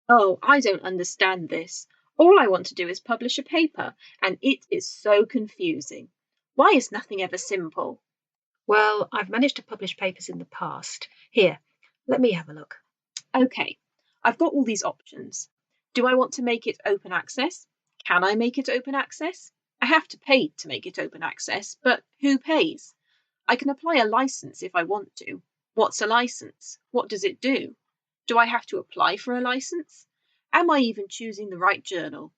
Oh, I don't understand this. All I want to do is publish a paper, and it is so confusing. Why is nothing ever simple? Well, I've managed to publish papers in the past. Here, let me have a look. Okay, I've got all these options. Do I want to make it open access? Can I make it open access? I have to pay to make it open access, but who pays? I can apply a license if I want to. What's a license? What does it do? Do I have to apply for a license? Am I even choosing the right journal?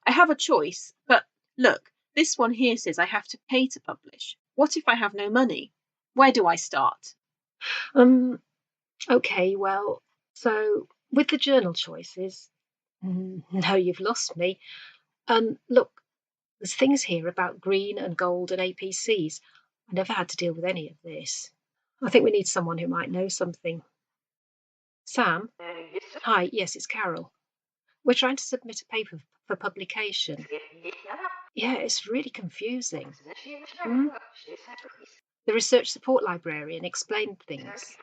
I have a choice, but look, this one here says I have to pay to publish. What if I have no money? Where do I start? Um, okay, well, so with the journal choices, no, you've lost me. Look, there's things here about green and gold and APCs. I never had to deal with any of this. I think we need someone who might know something. Sam? Hi, yes, it's Carol. We're trying to submit a paper for publication. Yeah, it's really confusing. Hmm? The research support librarian explained things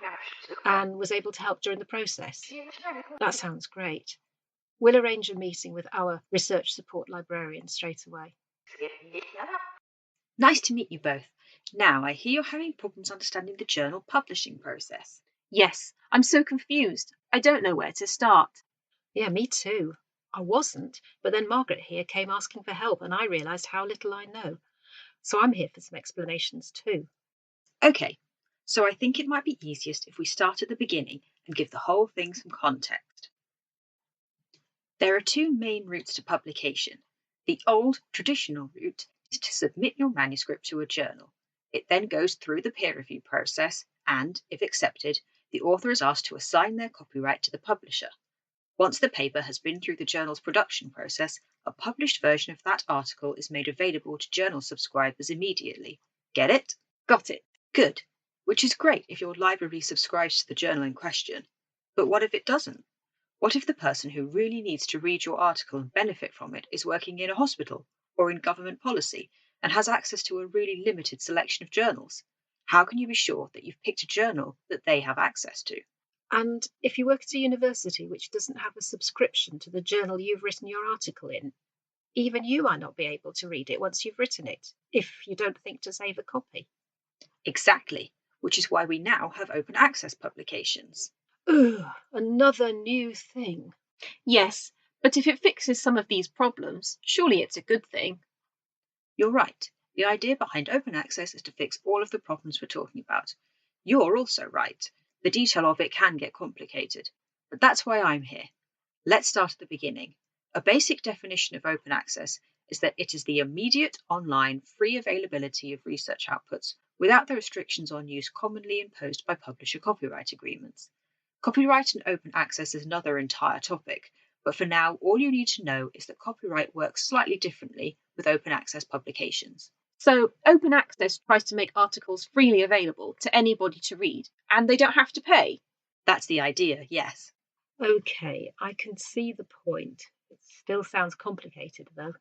and was able to help during the process. That sounds great. We'll arrange a meeting with our research support librarian straight away. Nice to meet you both. Now, I hear you're having problems understanding the journal publishing process. Yes, I'm so confused. I don't know where to start. Yeah, me too. I wasn't, but then Margaret here came asking for help and I realised how little I know. So I'm here for some explanations too. Okay, so I think it might be easiest if we start at the beginning and give the whole thing some context. There are two main routes to publication. The old, traditional route is to submit your manuscript to a journal. It then goes through the peer review process and, if accepted, the author is asked to assign their copyright to the publisher. Once the paper has been through the journal's production process, a published version of that article is made available to journal subscribers immediately. Get it? Got it. Good. Which is great if your library subscribes to the journal in question. But what if it doesn't? What if the person who really needs to read your article and benefit from it is working in a hospital or in government policy and has access to a really limited selection of journals? How can you be sure that you've picked a journal that they have access to? And if you work at a university which doesn't have a subscription to the journal you've written your article in, even you might not be able to read it once you've written it, if you don't think to save a copy. Exactly, which is why we now have open access publications. Ugh, another new thing. Yes, but if it fixes some of these problems, surely it's a good thing. You're right. The idea behind open access is to fix all of the problems we're talking about. You're also right. The detail of it can get complicated, but that's why I'm here. Let's start at the beginning. A basic definition of open access is that it is the immediate, online, free availability of research outputs without the restrictions on use commonly imposed by publisher copyright agreements. Copyright and open access is another entire topic, but for now, all you need to know is that copyright works slightly differently with open access publications. So, open access tries to make articles freely available to anybody to read, and they don't have to pay. That's the idea, yes. Okay, I can see the point. It still sounds complicated though.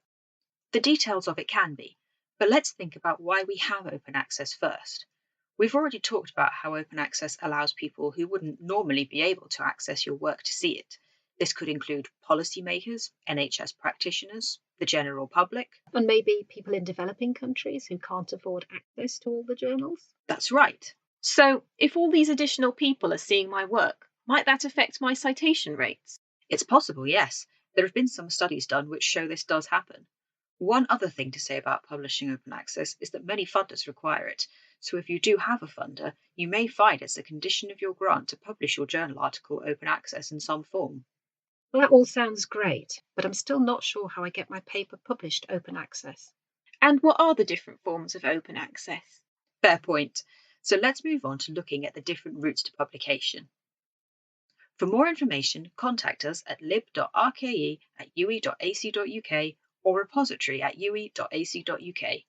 The details of it can be, but let's think about why we have open access first. We've already talked about how open access allows people who wouldn't normally be able to access your work to see it. This could include policymakers, NHS practitioners, the general public. And maybe people in developing countries who can't afford access to all the journals? That's right. So, if all these additional people are seeing my work, might that affect my citation rates? It's possible, yes. There have been some studies done which show this does happen. One other thing to say about publishing open access is that many funders require it. So if you do have a funder, you may find it's a condition of your grant to publish your journal article open access in some form. Well, that all sounds great, but I'm still not sure how I get my paper published open access. And what are the different forms of open access? Fair point. So let's move on to looking at the different routes to publication. For more information, contact us at lib.rke@ue.ac.uk or repository@ue.ac.uk.